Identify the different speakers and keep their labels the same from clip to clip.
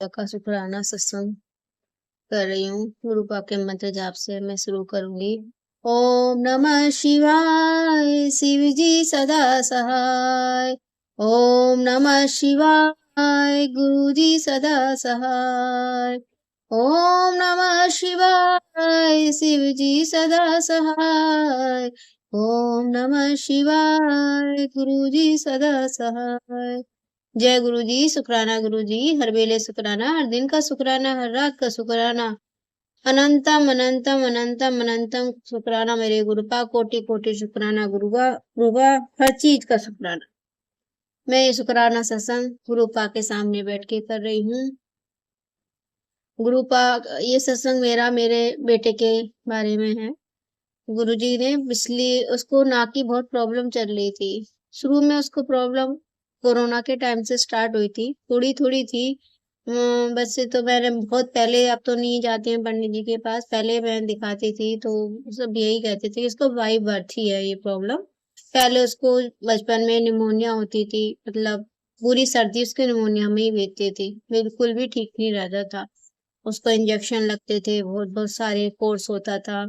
Speaker 1: का शुक्राना सत्संग कर रही हूँ। गुरु पाक के मंत्र जाप से मैं शुरू करूंगी। ओम नमः शिवाय, शिव जी सदा सहाय। ओम नमः शिवाय, गुरु जी सदा सहाय। ओम नमः शिवाय, शिव जी सदा सहाय। ओम नमः शिवाय, गुरु जी सदा सहाय। जय गुरु जी, शुक्राना गुरु जी, हर वेले शुक्राना, हर दिन का शुक्राना, हर रात का शुक्राना। अनंतम अनंतम अनंतम अनंतम शुक्राना मेरे गुरु का, कोटि कोटि शुक्राना गुरु का, हर चीज का शुक्राना। मैं ये शुक्राना सत्संग गुरु पा के सामने बैठ के कर रही हूँ। गुरु पा, ये सत्संग मेरे बेटे के बारे में है। गुरुजी ने पिछली उसको नाक की बहुत प्रॉब्लम चल रही थी। शुरू में उसको प्रॉब्लम कोरोना के टाइम से स्टार्ट हुई थी, थोड़ी थोड़ी थी। वैसे तो मैंने बहुत पहले, अब तो नहीं जाती हूँ पंडित जी के पास, पहले मैं दिखाती थी तो सब यही कहते थे इसको बाई बर्थ ही है ये प्रॉब्लम। पहले उसको बचपन में निमोनिया होती थी, मतलब पूरी सर्दी उसके निमोनिया में ही बीतती थी, बिल्कुल भी ठीक नहीं रहता था। उसको इंजेक्शन लगते थे, बहुत बहुत सारे कोर्स होता था।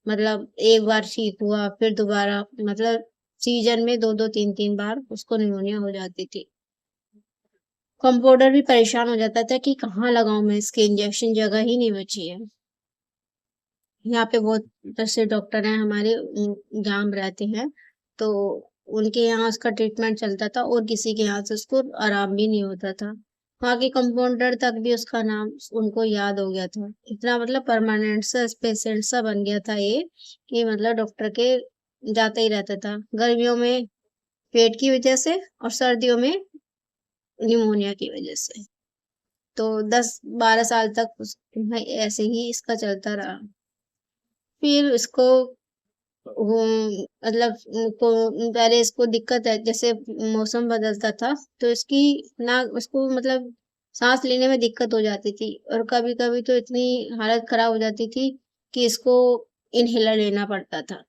Speaker 1: मतलब एक बार ठीक हुआ फिर दोबारा, मतलब सीजन में दो दो तीन तीन बार उसको निमोनिया हो जाती थी। कंपाउंडर भी परेशान हो जाता था कि कहाँ लगाऊं मैं इसके इंजेक्शन, जगह ही नहीं बची है। यहाँ पे बहुत ऐसे डॉक्टर हैं हमारे, जहाँ हम रहते हैं, तो उनके यहाँ उसका ट्रीटमेंट चलता था और किसी के यहाँ से उसको आराम भी नहीं होता था। वहाँ के कंपाउंडर तक भी उसका नाम उनको याद हो गया था। इतना मतलब परमानेंट सा पेशेंट सा बन गया था ये, कि मतलब डॉक्टर के जाता ही रहता था। गर्मियों में पेट की वजह से और सर्दियों में निमोनिया की वजह से। तो 10-12 साल तक ऐसे ही इसका चलता रहा। फिर इसको मतलब को पहले इसको दिक्कत है, जैसे मौसम बदलता था तो इसकी ना उसको मतलब सांस लेने में दिक्कत हो जाती थी, और कभी कभी तो इतनी हालत खराब हो जाती थी कि इसको इनहेलर लेना पड़ता था।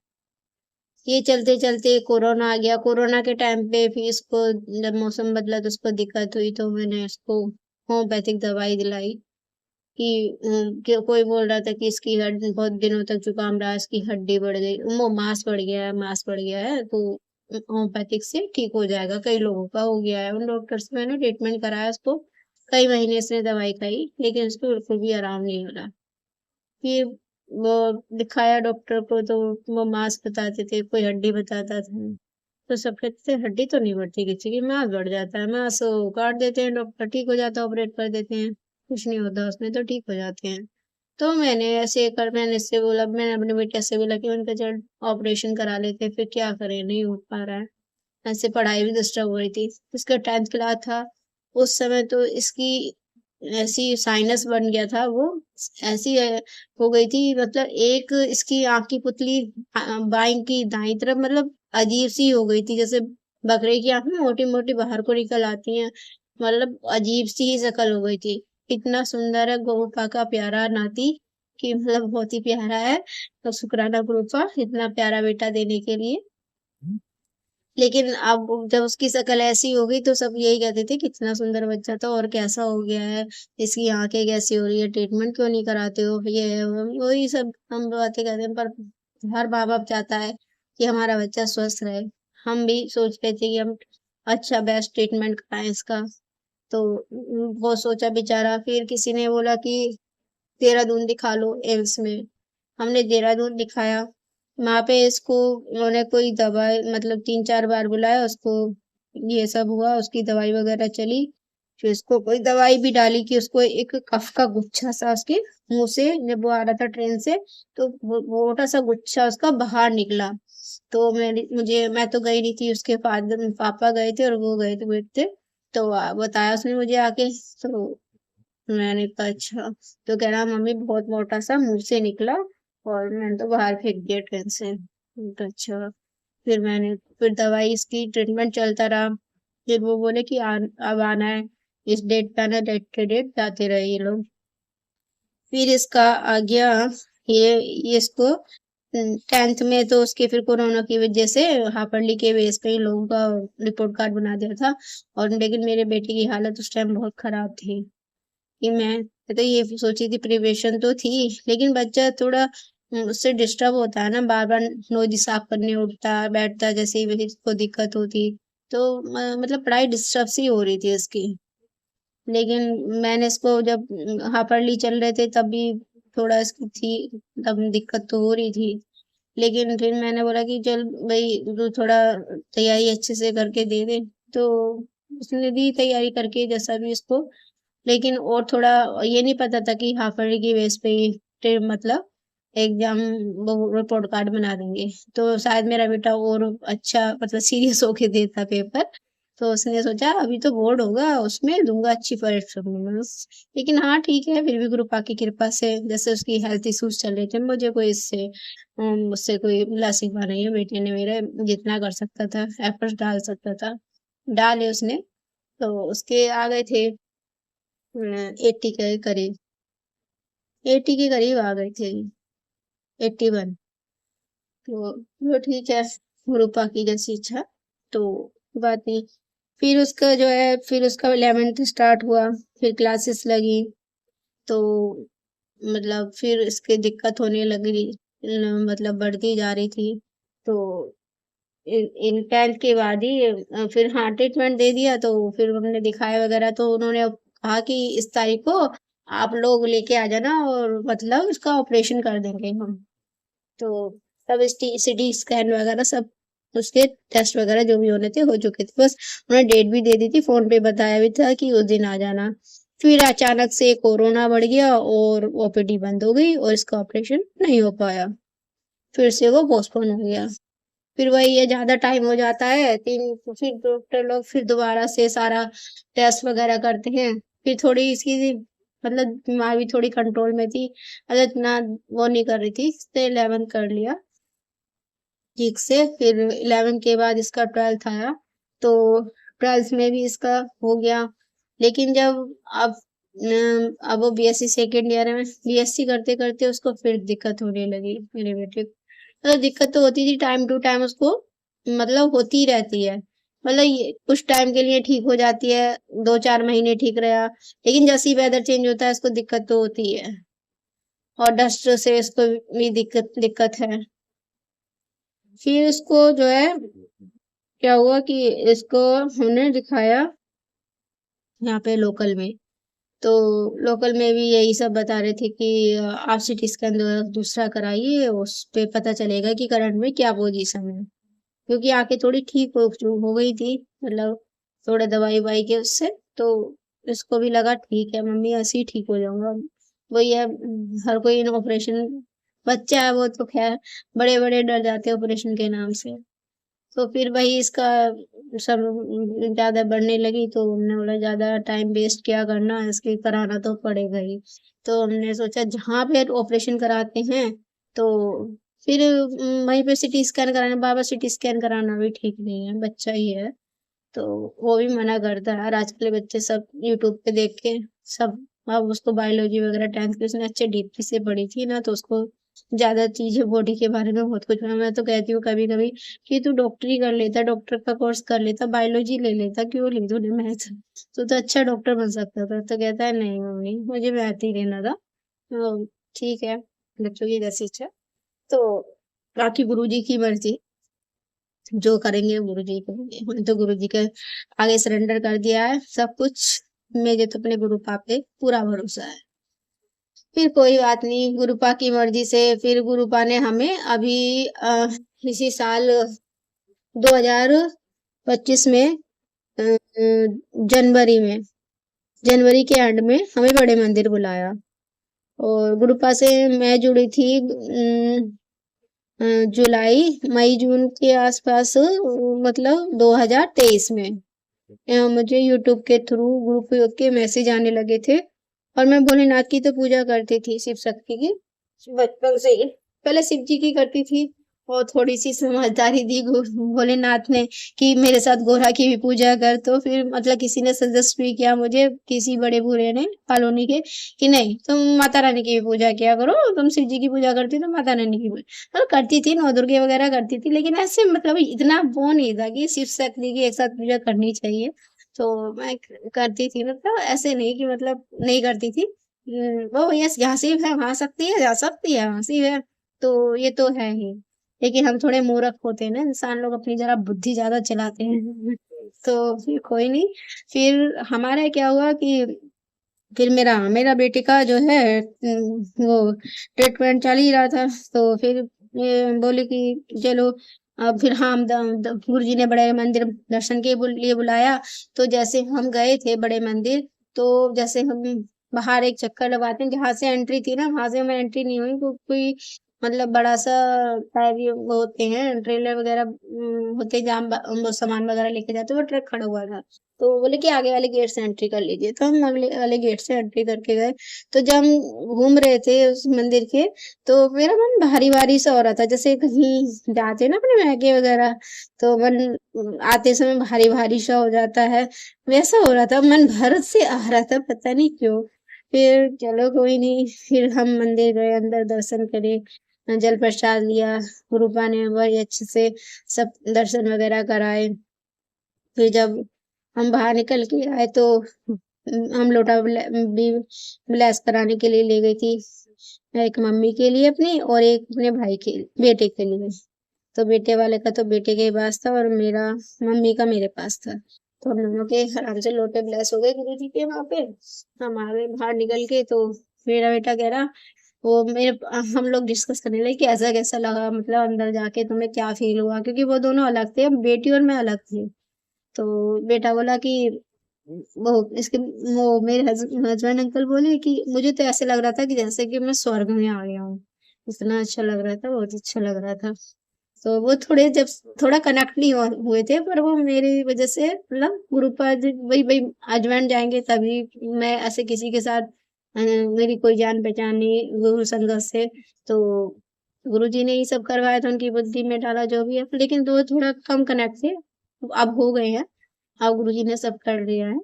Speaker 1: ये चलते चलते कोरोना आ गया। कोरोना के टाइम पे फिर इसको, जब मौसम बदला तो उसको दिक्कत हुई, तो मैंने इसको होम्योपैथिक दवाई दिलाई कि कोई बोल रहा था कि इसकी हड्डी बहुत दिनों तक जुकाम रहा, इसकी हड्डी बढ़ गई, वो मांस बढ़ गया है, मांस बढ़ गया है, तो होम्योपैथिक से ठीक हो जाएगा। कई लोगों का हो गया है, उन डॉक्टर से मैंने ट्रीटमेंट कराया उसको। कई महीने इसने दवाई खाई लेकिन उसको बिल्कुल भी आराम नहीं हो रहा। फिर वो दिखाया डॉक्टर को, तो वो मांस बताते थे, कोई हड्डी बताता था। तो सब कहते थे हड्डी तो नहीं बढ़ती किसी की, मांस बढ़ जाता है, मांस काट देते हैं डॉक्टर, ठीक हो जाता है, ऑपरेट कर देते हैं, कुछ नहीं होता उसमें, तो ठीक हो जाते हैं। तो मैंने इससे बोला, मैंने अपने बेटे से बोला कि उनका चल ऑपरेशन करा लेते, फिर क्या करें, नहीं हो पा रहा है। ऐसे पढ़ाई भी डिस्टर्ब हो रही थी। इसका 10th क्लास था उस समय, तो इसकी ऐसी साइनस बन गया था वो, ऐसी हो गई थी, मतलब एक इसकी आंख की पुतली बाईं की दाईं तरफ मतलब अजीब सी हो गई थी, जैसे बकरे की आंख में मोटी मोटी बाहर को निकल आती हैं, मतलब अजीब सी ही शक्ल हो गई थी। इतना सुंदर है गोपा का प्यारा नाती, कि मतलब बहुत ही प्यारा है। तो शुक्राना गोपा इतना प्यारा बेटा देने के लिए। लेकिन अब जब उसकी शक्ल ऐसी हो गई तो सब यही कहते थे कितना सुंदर बच्चा था और कैसा हो गया है, इसकी आंखें कैसी हो रही है, ट्रीटमेंट क्यों नहीं कराते हो, ये है वही सब हम बातें कहते हैं। पर हर माँ बाप चाहता है कि हमारा बच्चा स्वस्थ रहे। हम भी सोच रहे थे कि हम अच्छा बेस्ट ट्रीटमेंट कराएं इसका। तो बहुत सोचा बेचारा, फिर किसी ने बोला कि देहरादून दिखा लो एम्स में। हमने देहरादून दिखाया, वहां पे इसको उन्होंने कोई दवाई, मतलब 3-4 बार बुलाया उसको, ये सब हुआ, उसकी दवाई वगैरह चली। फिर उसको कोई दवाई भी डाली कि उसको एक कफ का गुच्छा सा उसके मुंह से, जब वो आ रहा था ट्रेन से, तो मोटा सा गुच्छा उसका बाहर निकला। तो मैं तो गई नहीं थी, उसके फादर पापा गए थे और वो गए थे बैठते। तो बताया उसने मुझे आके, तो मैंने कहा अच्छा। तो कह रहा मम्मी बहुत मोटा सा मुंह से निकला और मैंने तो बाहर फेंक दिया ट्रेन से। तो अच्छा। फिर दवाई, इसकी ट्रीटमेंट चलता रहा। फिर वो बोले कि अब आना है, इस डेट पे आना, डेट के डेट जाते रहे ये लोग। फिर इसका आ गया, ये इसको 10th में तो उसके फिर कोरोना की वजह से हाफरली के बेस पे ही लोगों का रिपोर्ट कार्ड बना दिया था। और लेकिन मेरे बेटे की हालत उस टाइम बहुत खराब थी। कि मैं तो ये सोची थी प्रिपरेशन तो थी, लेकिन बच्चा थोड़ा उससे डिस्टर्ब होता है ना, बार-बार नोज़ साफ करने उठता, बैठता, जैसे ही वही इसको दिक्कत होती। तो मतलब पढ़ाई डिस्टर्ब सी हो रही थी उसकी। लेकिन मैंने इसको जब हाफ-अर्ली चल रहे थे तब भी थोड़ा इसकी थी, तब दिक्कत तो हो रही थी। लेकिन फिर मैंने बोला कि चल भई तू थोड़ा तैयारी अच्छे से करके दे दे। तो उसने दी तैयारी करके जैसा भी इसको, लेकिन और थोड़ा ये नहीं पता था कि हाफ-अर्ली की बेस पे ही मतलब एग्ज़ाम वो रिपोर्ट कार्ड बना देंगे। तो शायद मेरा बेटा और अच्छा मतलब सीरियस होके देता पेपर। तो उसने सोचा अभी तो बोर्ड होगा, उसमें दूँगा अच्छी परफ़ॉर्मेंस। लेकिन हाँ, ठीक है, फिर भी गुरु पाक की कृपा से जैसे उसकी हेल्थ इश्यूज़ चल रहे थे, मुझे कोई इससे मुझसे कोई गिला-शिकवा नहीं है। बेटे ने मेरे जितना कर सकता था, एफ़र्ट्स डाल सकता था, डाले उसने। तो उसके आ गए थे 80 के करीब, 80 के करीब आ गए थे, 81। तो चलो ठीक है, गुरु-पा की जैसी इच्छा, तो बात नहीं। फिर उसका जो है फिर उसका 11th स्टार्ट हुआ, फिर क्लासेस लगी, तो मतलब फिर इसकी दिक्कत होने लगी मतलब बढ़ती जा रही थी। तो इन 10th के बाद ही फिर हाँ, ट्रीटमेंट दे दिया तो फिर हमने दिखाया वगैरह तो उन्होंने अब कहा कि इस तारीख को आप लोग लेके आ जाना और मतलब इसका ऑपरेशन कर देंगे हम। तो सब सिटी स्कैन वगैरह सब उसके टेस्ट वगैरह जो भी होने थे हो चुके थे। बस उन्होंने डेट भी दे दी थी, फ़ोन पे बताया भी था कि उस दिन आ जाना। फिर अचानक से कोरोना बढ़ गया और ओपीडी बंद हो गई और इसका ऑपरेशन नहीं हो पाया। फिर से वो पोस्टपोन हो गया। फिर वही है ज़्यादा टाइम हो जाता है, 3 फिर डॉक्टर लोग फिर दोबारा से सारा टेस्ट वगैरह करते हैं। फिर थोड़ी इसकी मतलब बीमारी थोड़ी कंट्रोल में थी, मतलब इतना वो नहीं कर रही थी, इसने 11th कर लिया ठीक से। फिर 11 के बाद इसका 12th आया, तो 12th में भी इसका हो गया। लेकिन जब अब अब वो बीएससी सेकंड ईयर में बीएससी करते-करते उसको फिर दिक्कत होने लगी मेरे बेटे को। मतलब दिक्कत तो होती थी टाइम टू टाइम उसको मतलब होती ही रहती है। मतलब ये कुछ टाइम के लिए ठीक हो जाती है, 2-4 महीने ठीक रहा, लेकिन जैसे ही वेदर चेंज होता है इसको दिक्कत तो होती है। और डस्ट से इसको भी दिक्कत दिक्कत है। फिर इसको जो है क्या हुआ कि इसको हमने दिखाया यहाँ पे लोकल में। तो लोकल में भी यही सब बता रहे थे कि आप सिटी स्कैन दूसरा कराइए, उस पे पता चलेगा कि करंट में क्या पोजीशन है। क्योंकि आँखें थोड़ी ठीक हो गई थी, मतलब थोड़ा दवाई-ववाई के उससे, तो इसको भी लगा ठीक है मम्मी ऐसे ही ठीक हो जाऊँगा। वही है हर कोई ऑपरेशन बच्चा है वो तो ख़ैर बड़े-बड़े डर जाते हैं ऑपरेशन के नाम से। तो फिर वही इसका सब ज़्यादा बढ़ने लगी तो हमने बोला ज़्यादा टाइम वेस्ट क्या करना है, इसके कराना तो पड़ेगा ही। तो हमने सोचा जहाँ पे ऑपरेशन कराते हैं तो फिर वहीं पे सिटी स्कैन कराना बार-बार सिटी स्कैन कराना भी ठीक नहीं है, बच्चा ही है। तो वो भी मना करता है और आजकल के बच्चे सब यूट्यूब पे देख के सब अब उसको बायोलॉजी वगैरह 10th की उसने अच्छे डीपली से पढ़ी थी ना तो उसको ज़्यादा चीज़ें बॉडी के बारे में बहुत कुछ मैं तो कहती हूँ कभी-कभी कि तू डॉक्टरी कर लेता, डॉक्टर का कोर्स कर लेता, बायोलॉजी ले लेता, क्यों ली तूने मैथ? तू तो अच्छा डॉक्टर बन सकता था। तो कहता है नहीं मम्मी मुझे मैथ ही लेना था। तो ठीक है, बच्चों की जैसी इच्छा। तो बाकी गुरुजी की मर्ज़ी। जो करेंगे गुरुजी करेंगे। मैंने तो गुरुजी के आगे सरेंडर कर दिया है सब कुछ। मुझे तो अपने गुरुपा पे पूरा भरोसा है। फिर कोई बात नहीं, गुरुपा की मर्ज़ी से फिर गुरुपा ने हमें अभी इसी साल 2025 में जनवरी में जनवरी के एंड में हमें बड़े मंदिर बुलाया और गुरुपा से मैं जुड़ी थी जुलाई मई जून के आसपास मतलब 2023 में मुझे यूट्यूब के थ्रू ग्रुप के मैसेज आने लगे थे और मैं भोलेनाथ की तो पूजा करती थी शिव शक्ति की बचपन से ही पहले शिव जी की करती थी और थोड़ी सी समझदारी दी भोलेनाथ ने कि मेरे साथ गोरा की भी पूजा कर तो फिर मतलब किसी ने सजेस्ट भी किया मुझे किसी बड़े बूढ़े ने कॉलोनी के कि नहीं तुम माता रानी की भी पूजा किया करो तुम शिव जी की पूजा करती तो माता रानी की पूजा मतलब करती थी नौ दुर्गे वगैरह करती थी लेकिन ऐसे मतलब इतना वो नहीं था कि शिव शक्ति की एक साथ पूजा करनी चाहिए तो मैं करती थी, मतलब ऐसे नहीं कि मतलब नहीं करती थी। वो यस जहाँ से है वहाँ सकती है, जा सकती है वहाँ से है, तो ये तो है ही। लेकिन हम थोड़े मूर्ख होते हैं ना, इंसान लोग अपनी ज़रा बुद्धि ज़्यादा चलाते हैं। तो फिर कोई नहीं, फिर हमारा क्या हुआ कि फिर मेरा मेरा बेटे का जो है वो ट्रीटमेंट चल ही रहा था, तो फिर ये बोले कि चलो अब फिर हाँ, गुरुजी ने बड़े मंदिर दर्शन के लिए बुलाया। तो जैसे हम गए थे बड़े मंदिर, तो जैसे हम बाहर एक चक्कर लगवाते हैं, जहाँ से एंट्री थी ना वहां से हमें एंट्री नहीं हुई, कोई मतलब बड़ा सा शायद ये वो होते हैं ट्रेलर वगैरह होते हैं जहाँ वो सामान वगैरह लेके जाते हैं, वो ट्रक खड़ा हुआ था। तो बोले कि आगे वाले गेट से एंट्री कर लीजिए, तो हम अगले वाले गेट से एंट्री करके गए। तो जब हम घूम रहे थे उस मंदिर के, तो मेरा मन भारी-भारी सा हो रहा था, जैसे कहीं जाते हैं ना अपने मैके वगैरह, तो मन आते समय भारी-भारी सा हो जाता है, वैसा हो रहा था, मन भर से आ रहा था, पता नहीं क्यों। फिर चलो कोई नहीं, फिर हम मंदिर गए, अंदर दर्शन करे, जल प्रसाद लिया, रूपा ने बड़ी अच्छे से सब दर्शन वगैरह कराए। फिर जब हम बाहर निकल के आए तो हम लोटा भी ब्लेस कराने के लिए ले गई थी, एक मम्मी के लिए अपनी और एक अपने भाई के बेटे के लिए। तो बेटे वाले का तो बेटे के पास था और मेरा मम्मी का मेरे पास था, तो हम दोनों के आराम से लोटे ब्लेस हो गए गुरु जी के वहां पे। हम आ गए बाहर निकल के, तो मेरा बेटा कह रहा, वो मेरे हम लोग डिस्कस करने लगे कि ऐसा कैसा लगा, मतलब अंदर जाके तुम्हें क्या फील हुआ, क्योंकि वो दोनों अलग थे, बेटी और मैं अलग थी। तो बेटा बोला कि वो इसके वो मेरे हस्बैंड अंकल बोले कि मुझे तो ऐसे लग रहा था कि जैसे कि मैं स्वर्ग में आ गया हूँ। इतना अच्छा लग रहा था, बहुत अच्छा लग रहा था। तो वो थोड़े जब थोड़ा कनेक्ट नहीं हुए थे, पर वो मेरी वजह से मतलब ग्रुप आज वही वही हस्बैंड जाएंगे तभी मैं ऐसे किसी के साथ मेरी कोई जान पहचान नहीं गुरु संगत से, तो गुरुजी ने ही सब करवाया था, उनकी बुद्धि में डाला जो भी है, लेकिन वो थोड़ा कम कनेक्ट थे, अब हो गए हैं। हाँ, गुरुजी ने सब कर दिया है।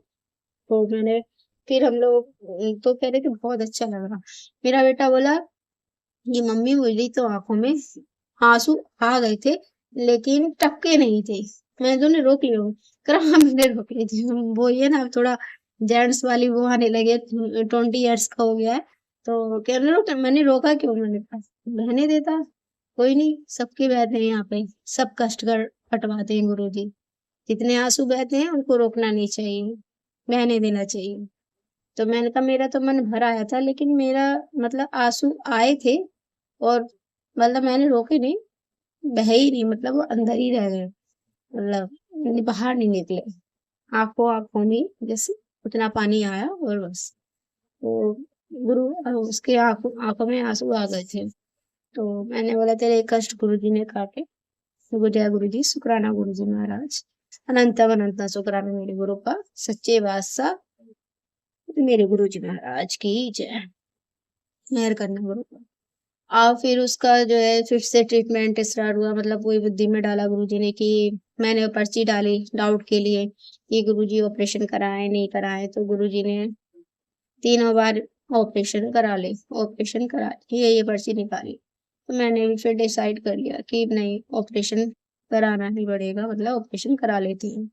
Speaker 1: तो मैंने फिर हम लोग तो कह रहे कि बहुत अच्छा लग रहा। मेरा बेटा बोला कि मम्मी मेरी तो आंखों में आंसू आ गए थे, लेकिन टपके नहीं थे। मैंने तो उन्हें रोक लिया, कह रहा हाँ मैंने रोक ली थी। वो ये ना थोड़ा जेंट्स वाली वो आने लगे, 20 इयर्स का हो गया है, तो कह रहे रोक, मैंने रोका क्यों, मैंने कहा बहने देता, कोई नहीं, सबके बहते हैं यहाँ पे, सब कष्ट कर हटवाते हैं गुरुजी, जितने आंसू बहते हैं उनको रोकना नहीं चाहिए, बहने देना चाहिए। तो मैंने कहा मेरा तो मन भर आया था, लेकिन मेरा मतलब आंसू आए थे और मतलब मैंने रोके नहीं, बहे ही नहीं, मतलब वो अंदर ही रह गए, मतलब बाहर नहीं निकले, आंखों आंखों में जैसे उतना पानी आया और बस। तो गुरु उसके आंखों आंखों में आंसू आ गए थे। तो मैंने बोला तेरे कष्ट गुरु जी ने काटे, जय गुरु जी, शुक्राना गुरु जी महाराज, अनंत अनंत शुक्राना मेरे गुरु का, सच्चे बादशाह मेरे गुरु जी महाराज की जय, मेहर करना गुरु का। फिर उसका जो है फिर से ट्रीटमेंट स्टार्ट हुआ, मतलब वही बुद्धि में डाला गुरुजी ने कि मैंने पर्ची डाली डाउट के लिए कि गुरुजी ऑपरेशन कराए नहीं कराए, तो गुरुजी ने तीनों बार ऑपरेशन करा ले, ऑपरेशन करा ये पर्ची निकाली। तो मैंने भी फिर डिसाइड कर लिया कि नहीं, ऑपरेशन कराना ही पड़ेगा, मतलब ऑपरेशन करा लेती हूँ।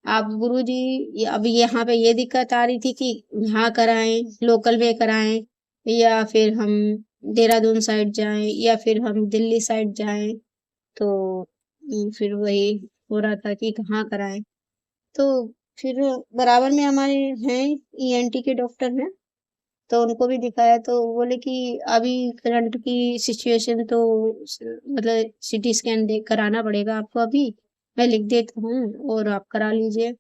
Speaker 1: अब गुरुजी अब यहाँ पे ये दिक्कत आ रही थी कि यहाँ कराएं, लोकल में कराएं, या फिर हम देहरादून साइड जाएं, या फिर हम दिल्ली साइड जाएं, तो फिर वही हो रहा था कि कहाँ कराएं। तो फिर बराबर में हमारे हैं ईएनटी के डॉक्टर हैं, तो उनको भी दिखाया, तो बोले कि अभी करंट की सिचुएशन तो मतलब सीटी स्कैन देख कराना पड़ेगा आपको, अभी मैं लिख देता हूँ और आप करा लीजिए।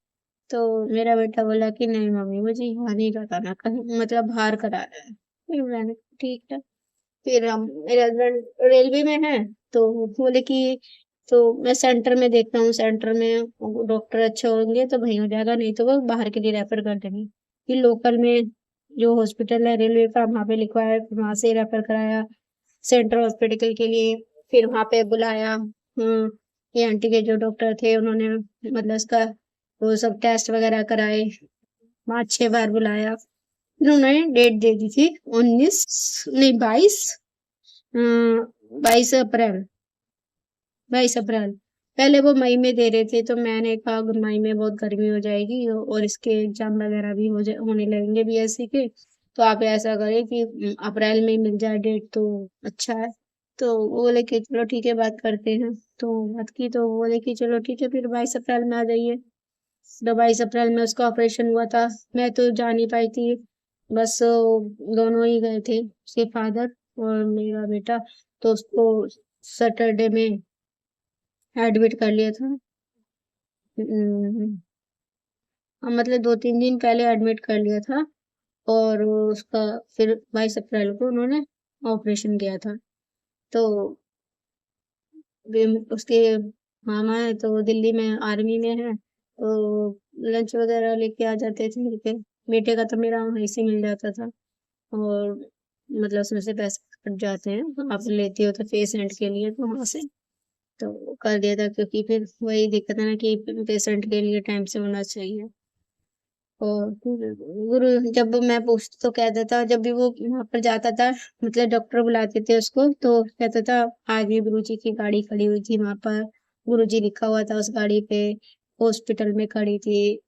Speaker 1: तो मेरा बेटा बोला कि नहीं मम्मी मुझे यहाँ नहीं कराना, कहीं मतलब बाहर कराना है। फिर मैंने कहा, ठीक है। फिर हम मेरे हस्बैंड रेलवे में हैं, तो बोले कि तो मैं सेंटर में देखता हूँ, सेंटर में डॉक्टर अच्छे होंगे तो वहीं हो जाएगा, नहीं तो वो बाहर के लिए रेफर कर देंगे। फिर लोकल में जो हॉस्पिटल है रेलवे का वहाँ पे लिखवाया, फिर वहां से रेफर कराया सेंट्रल हॉस्पिटल के लिए, फिर वहां पे बुलाया। ये आंटी के जो डॉक्टर थे उन्होंने मतलब उसका वो सब टेस्ट वगैरह कराए, 5 6 बार बुलाया, फिर उन्होंने डेट दे दी थी 19 नहीं 22 22 अप्रैल 22 अप्रैल पहले वो मई में दे रहे थे, तो मैंने कहा अगर मई में बहुत गर्मी हो जाएगी और इसके एग्जाम वगैरह भी होने लगेंगे बीएससी के, तो आप ऐसा करें कि अप्रैल में ही मिल जाए डेट तो अच्छा है। तो वो बोले कि चलो ठीक है बात करते हैं। तो बात की तो वो बोले कि चलो ठीक है फिर 22 अप्रैल में आ जाइए। तो 22 अप्रैल में उसका ऑपरेशन हुआ था। मैं तो जा नहीं पाई थी, बस दोनों ही गए थे, उसके फादर और मेरा बेटा। तो उसको सैटरडे में एडमिट कर लिया था। मतलब 2-3 दिन पहले एडमिट कर लिया था। और उसका फिर 22 अप्रैल को उन्होंने ऑपरेशन किया था। तो उसके मामा है तो वो दिल्ली में आर्मी में है, तो लंच वगैरह लेके आ जाते थे घर पे। बेटे का तो मेरा वहीं से मिल जाता था। और मतलब उसमें से पैसे कट जाते हैं, आप लेते हो तो पेशेंट के लिए तो वहां से तो कर दिया था, क्योंकि फिर वही दिक्कत है ना कि पेशेंट के लिए टाइम से होना चाहिए। और फिर गुरु जब मैं पूछती तो कहता था, जब भी वो वहां पर जाता था, मतलब डॉक्टर बुलाते थे उसको तो कहता था आज भी गुरु जी की गाड़ी खड़ी हुई थी वहां पर, गुरु जी लिखा हुआ था उस गाड़ी पे, हॉस्पिटल में खड़ी थी।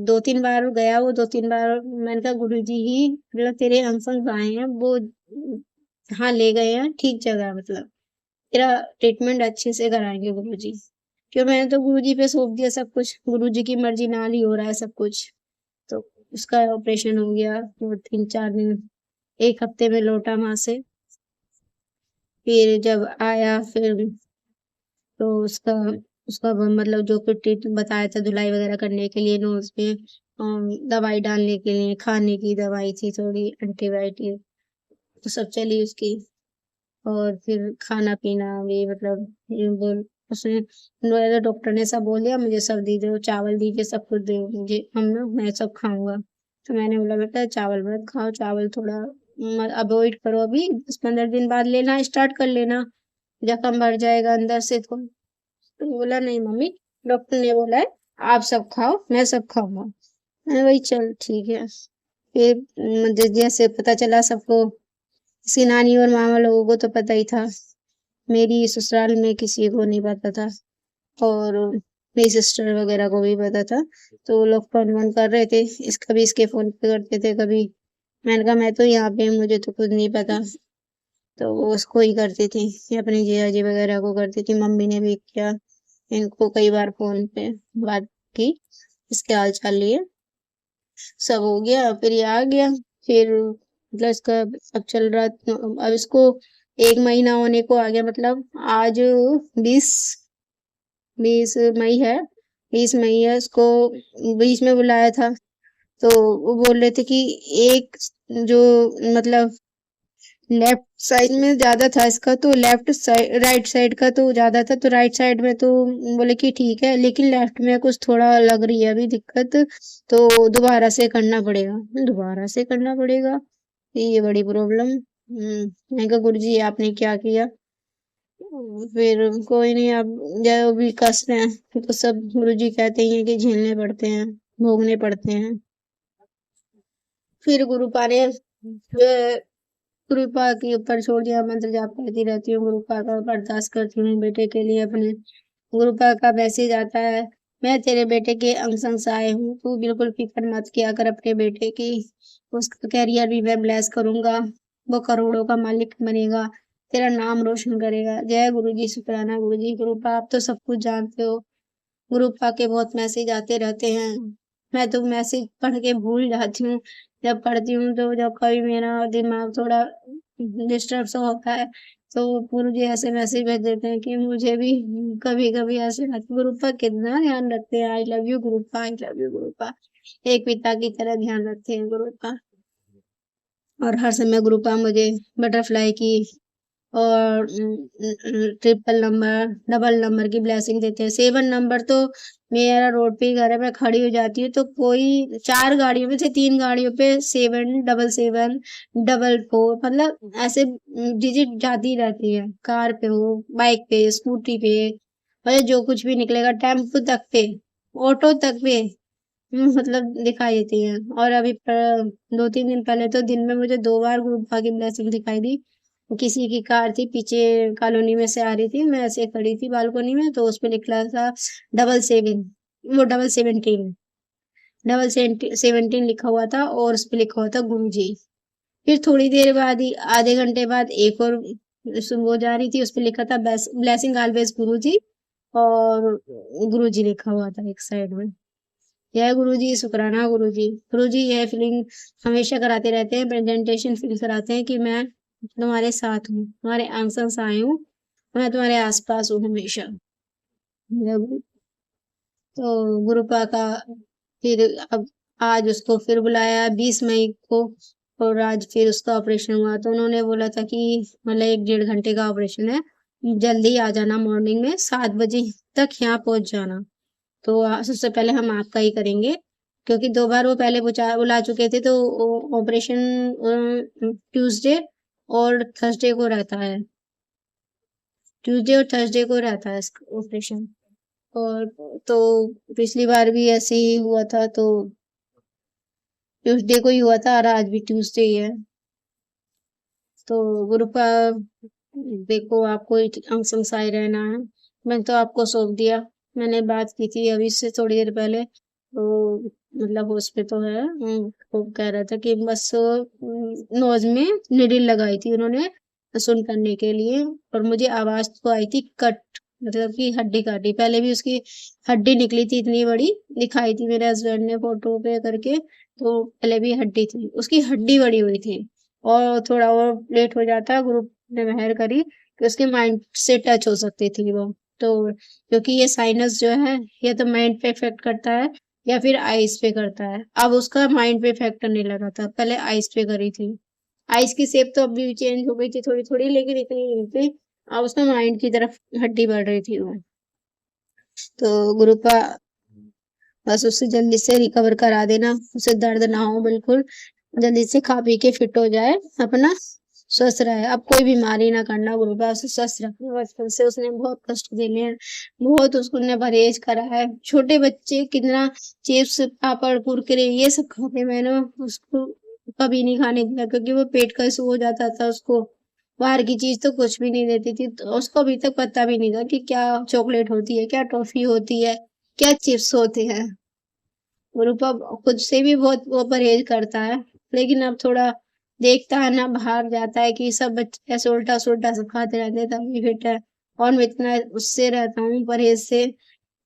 Speaker 1: 2-3 बार गया वो, 2-3 बार मैंने कहा गुरु जी ही मतलब तेरे अंकल आए हैं वो, हाँ ले गए हैं ठीक जगह, मतलब तेरा ट्रीटमेंट अच्छे से कराएंगे गुरु जी। क्यों मैंने तो गुरु जी पे सौंप दिया सब कुछ, गुरु जी की मर्जी नाल ही हो रहा है सब कुछ। तो उसका ऑपरेशन हो गया, वो 3-4 दिन, एक हफ्ते में लौटा वहां से। फिर जब आया फिर तो उसका उसका मतलब जो कुछ ट्रीट बताया था धुलाई वगैरह करने के लिए नोज में, दवाई डालने के लिए, खाने की दवाई थी थोड़ी एंटीबायोटिक, तो सब चली उसकी। और फिर खाना पीना भी मतलब ये बोल उसने मेरे डॉक्टर ने सब बोल दिया मुझे, सब दीजिए, चावल दीजिए, सब कुछ दे मुझे, हम ना मैं सब खाऊंगा। तो मैंने बोला बेटा चावल मत खाओ, चावल थोड़ा अवॉइड करो, अभी 10-15 दिन बाद लेना स्टार्ट कर लेना, जख्म बढ़ जाएगा अंदर से। तो बोला नहीं मम्मी, डॉक्टर ने बोला है आप सब खाओ, मैं सब खाऊंगा। मैं वही चल ठीक है। फिर जैसे पता चला सबको, इसकी नानी और मामा लोगों को तो पता ही था, मेरी ससुराल में किसी को नहीं पता था, और मेरी सिस्टर वगैरह को भी पता था। तो वो लोग फोन वोन कर रहे थे, कभी इसके फोन पे करते थे, कभी मैंने कहा मैं तो यहाँ पे हूँ, मुझे तो कुछ नहीं पता। तो वो उसको ही करती थी, या अपनी जीजा जी वगैरह को करती थी, मम्मी ने भी किया, इनको कई बार फोन पे बात की इसके हाल चाल लिए। सब हो गया फिर ये आ गया। फिर मतलब इसका अब चल रहा, अब इसको 1 महीना होने को आ गया, मतलब आज 20 20 मई है, 20 मई है। इसको बीच में बुलाया था, तो वो बोल रहे थे कि एक जो मतलब लेफ्ट साइड में ज्यादा था इसका, तो लेफ्ट साइड राइट साइड का तो ज्यादा था, तो राइट साइड में तो बोले कि ठीक है, लेकिन लेफ्ट में कुछ थोड़ा लग रही है अभी दिक्कत, तो दोबारा से करना पड़ेगा। दोबारा से करना पड़ेगा, ये बड़ी प्रॉब्लम। मैं कहा गुरु जी आपने क्या किया। फिर कोई नहीं, अब जो भी कष्ट है तो सब गुरु जी कहते ही हैं कि झेलने पड़ते हैं, भोगने पड़ते हैं। फिर गुरुपा ने गुरुपा के ऊपर छोड़ दिया, मंत्र जाप करती रहती हूँ, गुरुपा का अरदास करती हूँ बेटे के लिए अपने। गुरुपा का मैसेज आता है, मैं तेरे बेटे के अंग संग सहाय हूँ, तू बिल्कुल फिक्र मत किया कर अपने बेटे की, उसका कैरियर भी मैं ब्लेस करूंगा, वो करोड़ों का मालिक बनेगा, तेरा नाम रोशन करेगा। जय गुरु जी, शुक्राना गुरु जी। गुरुपा आप तो सब कुछ जानते हो, ग्रुप आके बहुत मैसेज आते रहते हैं, मैं तो मैसेज पढ़ के भूल जाती हूँ। जब पढ़ती हूँ तो जब कभी मेरा दिमाग थोड़ा डिस्टर्ब सा होता है, तो गुरु जी ऐसे मैसेज भेज देते हैं कि मुझे भी कभी कभी ऐसे लगता है ग्रुप का कितना ध्यान रखते हैं। I love you group, I love you group, एक पिता की तरह ध्यान रखते हैं ग्रुप का। और हर समय ग्रुप मुझे बटरफ्लाई की और ट्रिपल नंबर, डबल नंबर की ब्लेसिंग देते हैं। 7 नंबर तो मेरा रोड पे ही घर है, मैं खड़ी हो जाती हूँ तो कोई 4 गाड़ियों में से 3 गाड़ियों पे 7, 7, 7, 4, मतलब ऐसे डिजिट जाती रहती है, कार पे हो, बाइक पे, स्कूटी पे, मतलब जो कुछ भी निकलेगा, टेम्पो तक पे, ऑटो तक पे मतलब दिखाई देती है। और अभी 2-3 दिन पहले तो दिन में मुझे 2 बार ग्रुप की ब्लेसिंग दिखाई दी। किसी की कार थी पीछे कॉलोनी में से आ रही थी, मैं ऐसे खड़ी थी बालकनी में, तो उसपे लिखा था 77, वो 17 17 लिखा हुआ था और उसपे लिखा हुआ था गुरुजी। फिर थोड़ी देर बाद ही आधे घंटे बाद एक और वो जा रही थी, उसपे लिखा था ब्लेसिंग ऑलवेज गुरुजी, और गुरुजी लिखा हुआ था एक साइड में। जय गुरुजी, शुक्राना गुरुजी। गुरुजी यह फीलिंग हमेशा कराते रहते हैं, प्रेजेंटेशन फील कराते हैं कि मैं तुम्हारे साथ हूँ, तुम्हारे अंग संग आए हूँ, मैं तुम्हारे आसपास हूँ हमेशा। जय गुरु। तो गुरुपा का फिर अब आज उसको फिर बुलाया 20 मई को, और आज फिर उसका ऑपरेशन हुआ, तो उन्होंने बोला था कि मतलब 1-1.5 घंटे का ऑपरेशन है, जल्दी आ जाना, मॉर्निंग में 7 बजे तक यहाँ पहुंच जाना। तो सबसे पहले हम आपका ही करेंगे, क्योंकि 2 बार वो पहले बुला चुके थे, तो ऑपरेशन ट्यूसडे और थर्सडे को रहता है, ट्यूसडे और थर्सडे को रहता है इसका ऑपरेशन। और तो पिछली बार भी ऐसे ही हुआ था, तो ट्यूसडे को ही हुआ था, और आज भी ट्यूसडे ही है। तो गुरुपा देखो, आपको अंग संग रहना है, मैंने तो आपको सौंप दिया। मैंने बात की थी अभी से थोड़ी देर पहले, तो मतलब उस पे तो है, वो कह रहा था कि बस नोज में निडिल लगाई थी उन्होंने सुन करने के लिए, और मुझे आवाज तो आई थी कट, मतलब कि हड्डी काटी। पहले भी उसकी हड्डी निकली थी इतनी बड़ी, दिखाई थी मेरे हस्बैंड ने फोटो पे करके, तो पहले भी हड्डी थी, उसकी हड्डी बड़ी हुई थी। और थोड़ा और लेट हो जाता, ग्रुप ने मेहर करी कि उसके माइंड से टच हो सकती थी वो, तो क्योंकि ये साइनस जो है, ये तो माइंड पे इफेक्ट करता है या फिर आइज पे करता है। अब उसका माइंड पे इफेक्ट करने लगा था, पहले आइज पे करी थी। आइज की शेप तो अभी चेंज हो गई थी थोड़ी थोड़ी, लेकिन इतनी नहीं थी। अब उसका माइंड की तरफ हड्डी बढ़ रही थी वो। तो गुरुपा बस उससे जल्दी से रिकवर करा देना, उसे दर्द ना हो बिल्कुल, जल्दी से खा पी के फिट हो जाए, अपना स्वस्थ रहे। अब कोई बीमारी ना करना, गुरुपा उसे स्वस्थ रखना। बचपन से उसने बहुत कष्ट झेले हैं, बहुत उसने परहेज करा है। छोटे बच्चे कितना चिप्स, पापड़, कुरकुरे ये सब खाते, मैंने उसको कभी नहीं खाने दिया, क्योंकि वो पेट का इशू हो जाता था उसको। बाहर की चीज तो कुछ भी नहीं देती थी, तो उसको अभी तक पता भी नहीं था कि क्या चॉकलेट होती है, क्या टॉफी होती है, क्या चिप्स होते हैं। रूपा खुद से भी बहुत वो परहेज करता है, लेकिन अब थोड़ा देखता है ना, बाहर जाता है कि सब बच्चे ऐसे उल्टा सुल्टा सब खाते रहते हैं, तब भी फिट है। और मैं इतना उससे रहता हूँ परहेज से,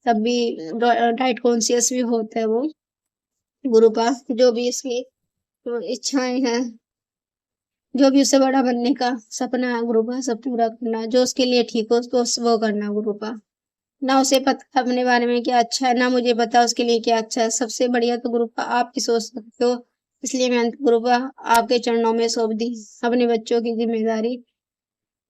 Speaker 1: तब भी डाइट कॉन्शियस भी होता है वो। गुरुपा जो भी इसकी इच्छाएं हैं, जो भी उसे बड़ा बनने का सपना है गुरुपा, सब पूरा करना, जो उसके लिए ठीक हो उसको वो करना गुरुपा। ना उसे पता अपने बारे में क्या अच्छा है, ना मुझे पता उसके लिए क्या अच्छा है। सबसे बढ़िया तो गुरुपा आप ही सोच सकते हो, इसलिए मैंने गुरुपा आपके चरणों में सौंप दी अपने बच्चों की जिम्मेदारी।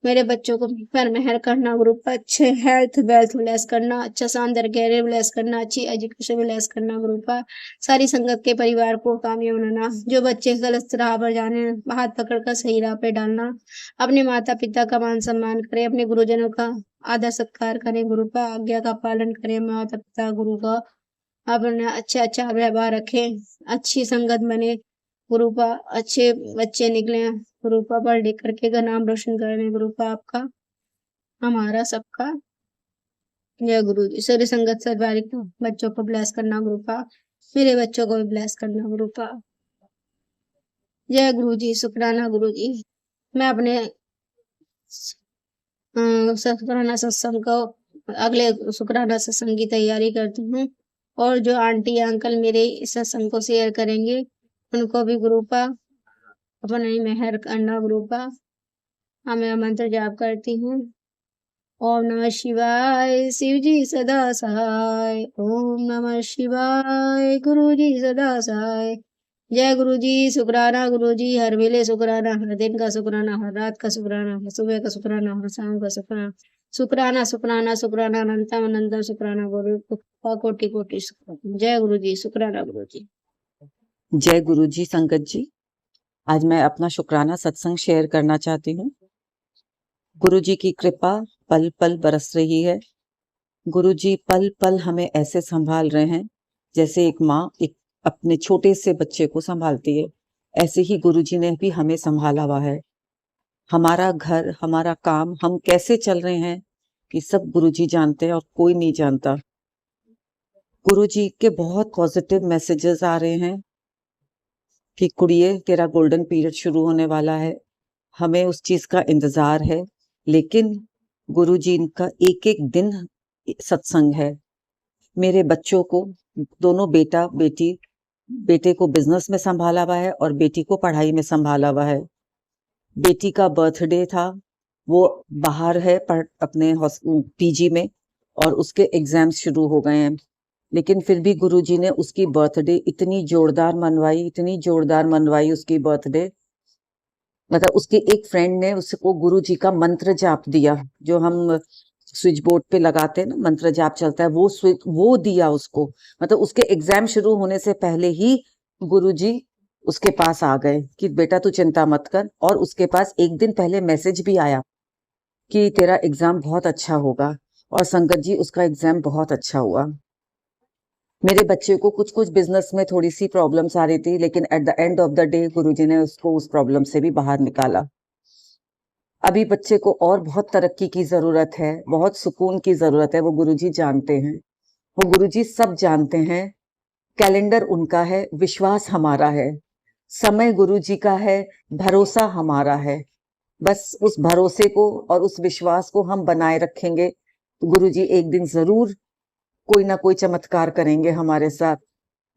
Speaker 1: मेरे बच्चों को पर मेहर करना गुरुपा, अच्छे हेल्थ वेल्थ ब्लेस करना, अच्छा शानदार कैरियर ब्लेस करना, अच्छी एजुकेशन ब्लेस करना गुरुपा। सारी संगत के परिवार को कामयाब बनाना, जो बच्चे गलत राह पर जाने हाथ पकड़कर सही राह पे डालना। अपने माता पिता का मान सम्मान करें, अपने गुरुजनों का आदर सत्कार करें गुरुपा, आज्ञा का पालन करें, माता पिता गुरु का अपना अच्छा अच्छा व्यवहार रखें, अच्छी संगत बने गुरुपा, अच्छे बच्चे निकले गुरुपा, पढ़ लिख करके का नाम रोशन करें गुरुपा आपका, हमारा सबका। जय गुरु जी। सारी संगत सरवारी को बच्चों को ब्लेस करना गुरुपा, मेरे बच्चों को भी ब्लेस करना गुरुपा। जय गुरु जी, शुक्राना गुरु जी। मैं अपने शुक्राना सत्संग को अगले शुक्राना सत्संग की तैयारी करती हूँ, और जो आंटी अंकल मेरे इस सत्संग को शेयर करेंगे उनको भी गुरुपा अपनी मेहर करना गुरुपा। हाँ, मैं मंत्र जाप करती हूँ। ओम नमः शिवाय, शिव जी सदा सहाय। ओम नमः शिवाय, गुरु जी सदा सहाय। जय गुरु जी, शुक्राना गुरु जी, हर वेले शुक्राना, हर दिन का शुक्राना, हर रात का शुक्राना, हर सुबह का शुक्राना, हर शाम का शुक्राना। शुक्राना शुक्राना शुक्राना, अनंतम अनंतम शुक्राना गुरु का कोटि कोटि शुक्राना। जय गुरु जी, शुक्राना गुरु जी।
Speaker 2: जय गुरु जी। संगत जी, आज मैं अपना शुक्राना सत्संग शेयर करना चाहती हूँ। गुरु जी की कृपा पल पल बरस रही है। गुरु जी पल पल हमें ऐसे संभाल रहे हैं जैसे एक माँ एक अपने छोटे से बच्चे को संभालती है, ऐसे ही गुरु जी ने भी हमें संभाला हुआ है। हमारा घर, हमारा काम, हम कैसे चल रहे हैं, ये सब गुरुजी जानते हैं और कोई नहीं जानता। गुरुजी के बहुत पॉजिटिव मैसेजेस आ रहे हैं कि कुड़िए तेरा गोल्डन पीरियड शुरू होने वाला है, हमें उस चीज का इंतजार है। लेकिन गुरुजी का एक एक दिन सत्संग है। मेरे बच्चों को, दोनों बेटा बेटी, बेटे को बिजनेस में संभाला हुआ है और बेटी को पढ़ाई में संभाला हुआ है। बेटी का बर्थडे था, वो बाहर है अपने पीजी में, और उसके एग्जाम्स शुरू हो गए हैं। लेकिन फिर भी गुरुजी ने उसकी बर्थडे इतनी जोरदार मनवाई, इतनी जोरदार मनवाई उसकी बर्थडे। मतलब उसके एक फ्रेंड ने उसको गुरुजी का मंत्र जाप दिया, जो हम स्विच बोर्ड पे लगाते हैं ना, मंत्र जाप चलता है, वो दिया उसको। मतलब उसके एग्जाम शुरू होने से पहले ही गुरुजी उसके पास आ गए कि बेटा तू चिंता मत कर। और उसके पास एक दिन पहले मैसेज भी आया कि तेरा एग्जाम बहुत अच्छा होगा। और संगत जी, उसका एग्जाम बहुत अच्छा हुआ। मेरे बच्चे को कुछ कुछ बिजनेस में थोड़ी सी प्रॉब्लम्स आ रही थी, लेकिन at the end of the day Guruji ने उसको उस प्रॉब्लम से भी बाहर निकाला। अभी बच्चे को और बहुत तरक्की की जरूरत है, बहुत सुकून की जरूरत है, वो गुरुजी जानते हैं। वो गुरुजी सब जानते हैं। कैलेंडर उनका है, विश्वास हमारा है। समय गुरुजी का है, भरोसा हमारा है। बस उस भरोसे को और उस विश्वास को हम बनाए रखेंगे तो गुरुजी एक दिन जरूर कोई ना कोई चमत्कार करेंगे हमारे साथ।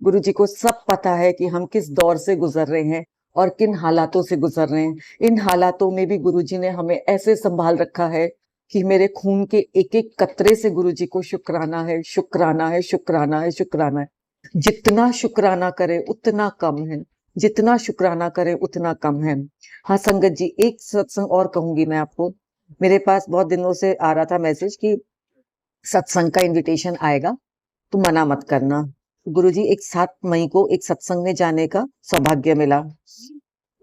Speaker 2: गुरुजी को सब पता है कि हम किस दौर से गुजर रहे हैं और किन हालातों से गुजर रहे हैं। इन हालातों में भी गुरुजी ने हमें ऐसे संभाल रखा है कि मेरे खून के एक एक कतरे से गुरुजी को शुक्राना है, शुक्राना है, शुक्राना है, शुक्राना है। जितना शुक्राना करे उतना कम है, जितना शुक्राना करे उतना कम है। हाँ संगत जी, एक सत्संग और कहूंगी मैं आपको। मेरे पास बहुत दिनों से आ रहा था मैसेज कि सत्संग का इनविटेशन आएगा, तो मना मत करना। गुरुजी, एक 7 मई को एक सत्संग में जाने का सौभाग्य मिला।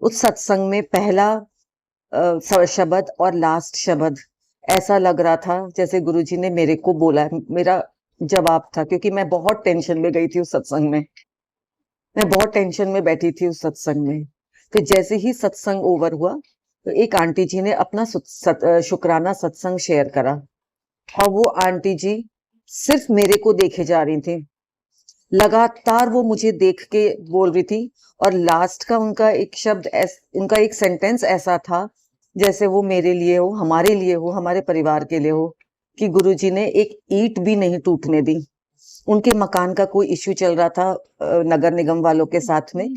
Speaker 2: उस सत्संग में पहला शब्द और लास्ट शब्द ऐसा लग रहा था जैसे गुरुजी ने मेरे को बोला है, मेरा जवाब था। क्योंकि मैं बहुत टेंशन में गई थी उस सत्संग में, मैं बहुत टेंशन में बैठी थी उस सत्संग में। फिर जैसे ही सत्संग ओवर हुआ तो एक आंटी जी ने अपना शुक्राना सत्संग शेयर करा, और वो आंटी जी सिर्फ मेरे को देखे जा रही थी। लगातार वो मुझे देख के बोल रही थी। और लास्ट का उनका एक शब्द, उनका एक सेंटेंस ऐसा था जैसे वो मेरे लिए हो, हमारे लिए हो, हमारे परिवार के लिए हो, कि गुरुजी ने एक ईंट भी नहीं टूटने दी। उनके मकान का कोई इश्यू चल रहा था नगर निगम वालों के साथ में।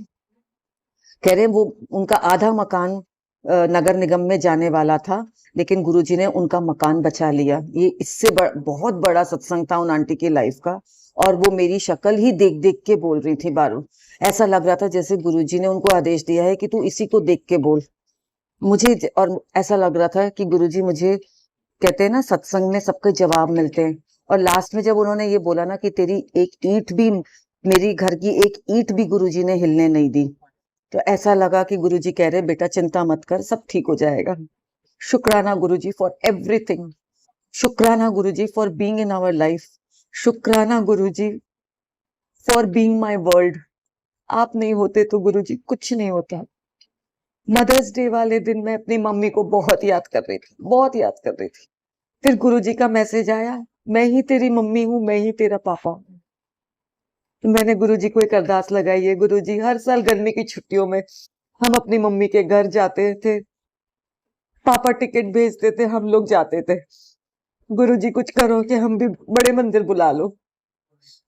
Speaker 2: कह रहे वो उनका आधा मकान नगर निगम में जाने वाला था, लेकिन गुरुजी ने उनका मकान बचा लिया। ये इससे बहुत बड़ा सत्संग था उन आंटी की लाइफ का। और वो मेरी शक्ल ही देख देख के बोल रही थी बारू। ऐसा लग रहा था जैसे गुरुजी ने उनको आदेश दिया है कि तू इसी को देख के बोल मुझे। और ऐसा लग रहा था कि गुरुजी मुझे, कहते हैं ना सत्संग में सबके जवाब मिलते हैं। और लास्ट में जब उन्होंने ये बोला ना कि तेरी एक ईंट भी, मेरी घर की एक ईंट भी गुरुजी ने हिलने नहीं दी, तो ऐसा लगा कि गुरुजी कह रहे बेटा चिंता मत कर, सब ठीक हो जाएगा। शुक्राना गुरुजी फॉर एवरीथिंग। शुक्राना Guruji for being in our life. शुक्राना Guruji for being my world. आप नहीं होते तो गुरुजी कुछ नहीं होता। मदर्स डे वाले दिन मैं अपनी मम्मी को बहुत याद कर रही थी, बहुत याद कर रही थी। फिर गुरुजी का मैसेज आया, मैं ही तेरी मम्मी हूँ, मैं ही तेरा पापा हूँ। तो मैंने गुरुजी को एक अरदास लगाई है, गुरुजी हर साल गर्मी की छुट्टियों में हम अपनी मम्मी के घर जाते थे, पापा टिकट भेजते थे, हम लोग जाते थे। गुरुजी कुछ करो कि हम भी बड़े मंदिर बुला लो,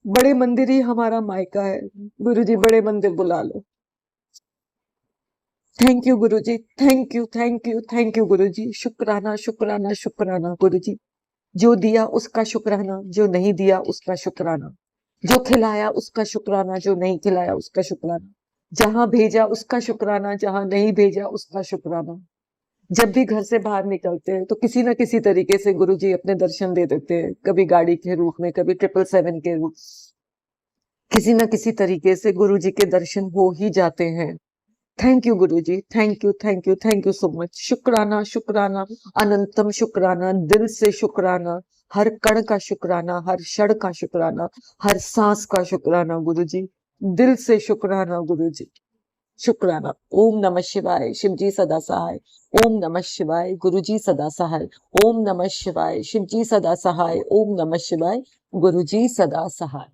Speaker 2: बड़े मंदिर ही हमारा मायका है। गुरुजी बड़े मंदिर बुला लो। Thank you Guruji, thank you, thank you, thank you Guruji. शुक्राना, शुक्राना, शुक्राना गुरुजी। जो दिया उसका शुक्राना, जो नहीं दिया उसका शुक्राना, जो खिलाया उसका शुक्राना, जो नहीं खिलाया उसका शुक्राना, जहां भेजा उसका शुक्राना, जहां नहीं भेजा उसका शुक्राना। जब भी घर से बाहर निकलते हैं तो किसी ना किसी तरीके से गुरुजी अपने दर्शन दे देते हैं, कभी गाड़ी के रूप में, कभी 777 के रूप, किसी ना किसी तरीके से गुरुजी के दर्शन हो ही जाते हैं। Thank you Guruji, thank you, thank you, thank you so much. शुक्राना, शुक्राना, अनंतम शुक्राना, दिल से शुक्राना, हर कण का शुक्राना, हर क्षण का शुक्राना, हर सांस का शुक्राना गुरुजी, दिल से शुक्राना गुरुजी। शुक्राना। ओम नमः शिवाय, शिवजी सदा सहाय। ओम नमः शिवाय, गुरुजी सदा सहाय। ओम नमः शिवाय, शिवजी सदा सहाय। ओम नमः शिवाय, गुरुजी सदा सहाय।